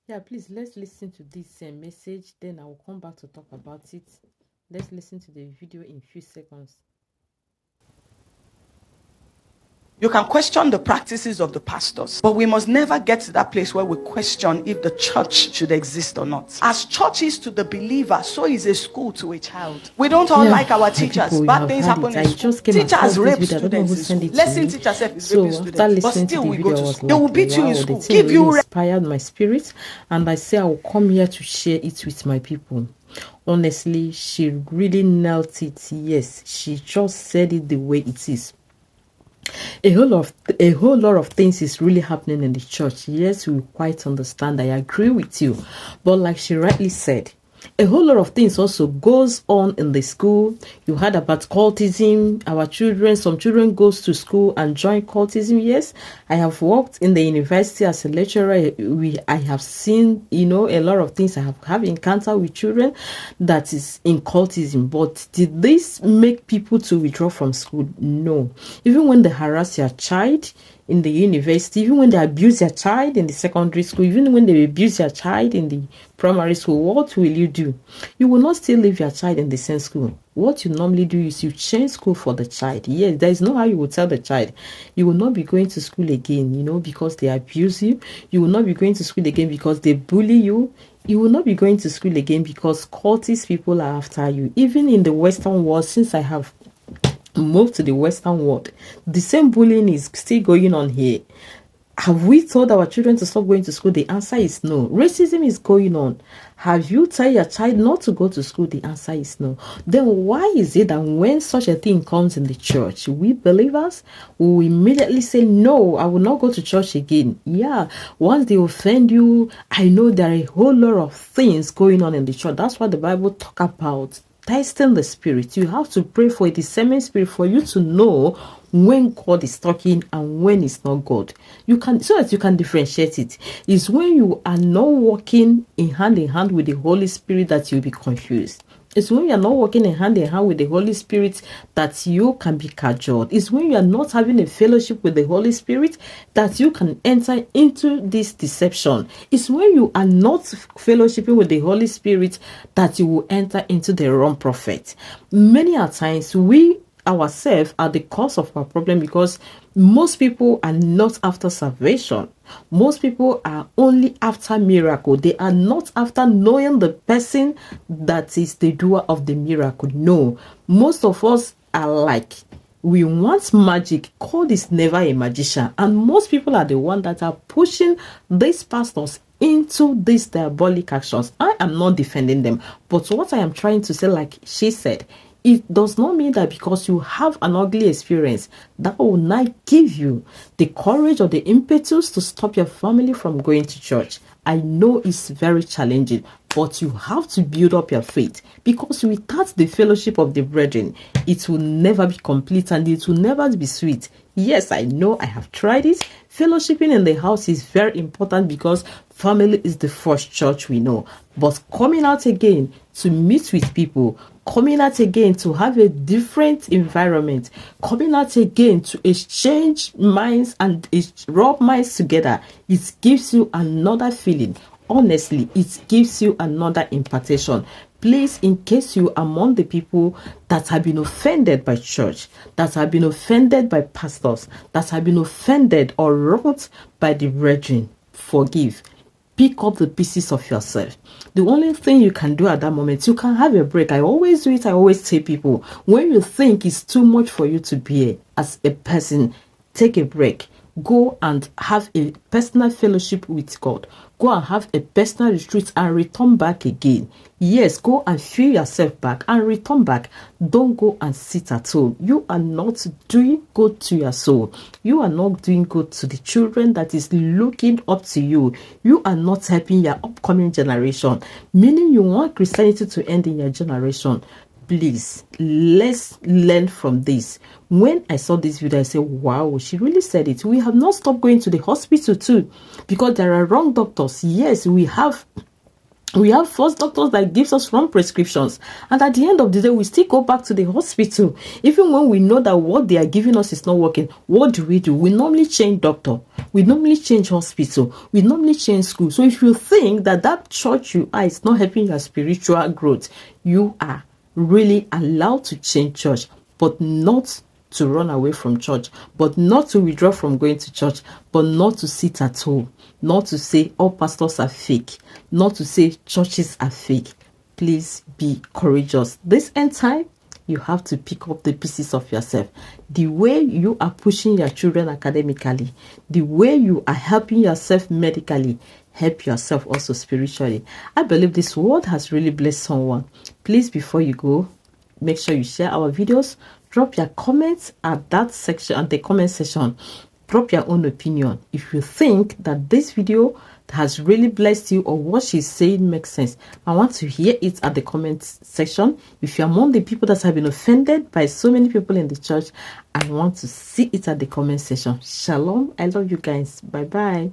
Yeah, please let's listen to this message. Then I will come back to talk about it. Let's listen to the video in few seconds. You can question the practices of the pastors, but we must never get to that place where we question if the church should exist or not. As church is to the believer, so is a school to a child. We don't all like our My teachers. people, you Bad have things had happen it. in I school. just came across Teachers this rape video. I don't know who students in sent school. it to Lesson me. teacher self is raping So after students, but listening to still the we go video, I to was school. They will like, beat you in wow, the school, thing give really you inspired my spirit. And I say I will come here to share it with my people. Honestly, she really nailed it. Yes, she just said it the way it is. A whole lot of things is really happening in the church. Yes, we quite understand. I agree with you. But like she rightly said, a whole lot of things also goes on in the school. You heard about cultism. Our children, some children goes to school and join cultism. Yes, I have worked in the university as a lecturer. I have seen, a lot of things. I have encounter with children that is in cultism. But did this make people to withdraw from school? No. Even when they harass your child in the university, even when they abuse your child in the secondary school, even when they abuse your child in the primary school, what will you do? You will not still leave your child in the same school. What you normally do is you change school for the child. Yes, there is no how you will tell the child you will not be going to school again, because they abuse you. You will not be going to school again because they bully you. You will not be going to school again because cultist people are after you. Even in the Western world, since I have moved to the Western world, the same bullying is still going on here. Have we told our children to stop going to school? The answer is no. Racism is going on. Have you tell your child not to go to school? The answer is no. Then why is it that when such a thing comes in the church, we believers will immediately say, no, I will not go to church again? Yeah, once they offend you, I know there are a whole lot of things going on in the church. That's what the Bible talk about. Testing the spirit. You have to pray for a discerning spirit for you to know when God is talking and when it's not God. You can, so that you can differentiate it. It's when you are not working in hand with the Holy Spirit that you'll be confused. It's when you are not working in hand with the Holy Spirit that you can be cajoled. It's when you are not having a fellowship with the Holy Spirit that you can enter into this deception. It's when you are not fellowshipping with the Holy Spirit that you will enter into the wrong prophet. Many a times we ourselves are the cause of our problem because most people are not after salvation. Most people are only after miracle. They are not after knowing the person that is the doer of the miracle. No, most of us are like, we want magic. God is never a magician, and most people are the one that are pushing these pastors into these diabolic actions. I am not defending them, but what I am trying to say, like she said, it does not mean that because you have an ugly experience, that will not give you the courage or the impetus to stop your family from going to church. I know it's very challenging, but you have to build up your faith, because without the fellowship of the brethren, it will never be complete and it will never be sweet. Yes, I know, I have tried it. Fellowshipping in the house is very important because family is the first church we know. But coming out again to meet with people, coming out again to have a different environment, coming out again to exchange minds and rub minds together, it gives you another feeling. Honestly, it gives you another impartation. Please, in case you are among the people that have been offended by church, that have been offended by pastors, that have been offended or wronged by the brethren, forgive. Pick up the pieces of yourself. The only thing you can do at that moment, you can have a break. I always do it. I always tell people, when you think it's too much for you to bear as a person, take a break. Go and have a personal fellowship with God. Go and have a personal retreat and return back again. Yes, go and fill yourself back and return back. Don't go and sit at home. You are not doing good to your soul. You are not doing good to the children that is looking up to you. You are not helping your upcoming generation. Meaning you want Christianity to end in your generation. Please, let's learn from this. When I saw this video, I said, wow, she really said it. We have not stopped going to the hospital too, because there are wrong doctors. Yes, we have We have false doctors that gives us wrong prescriptions, and at the end of the day we still go back to the hospital even when we know that what they are giving us is not working. What do? We normally change doctor, we normally change hospital, we normally change school. So if you think that that church you are is not helping your spiritual growth, you are really allowed to change church, but not to run away from church, but not to withdraw from going to church, but not to sit at home, not to say all pastors are fake, not to say churches are fake. Please be courageous. This end time, you have to pick up the pieces of yourself. The way you are pushing your children academically, the way you are helping yourself medically, help yourself also spiritually. I believe this word has really blessed someone. Please, before you go, make sure you share our videos. Drop your comments at that section, at the comment section. Drop your own opinion. If you think that this video has really blessed you or what she's saying makes sense, I want to hear it at the comment section. If you're among the people that have been offended by so many people in the church, I want to see it at the comment section. Shalom. I love you guys. Bye bye.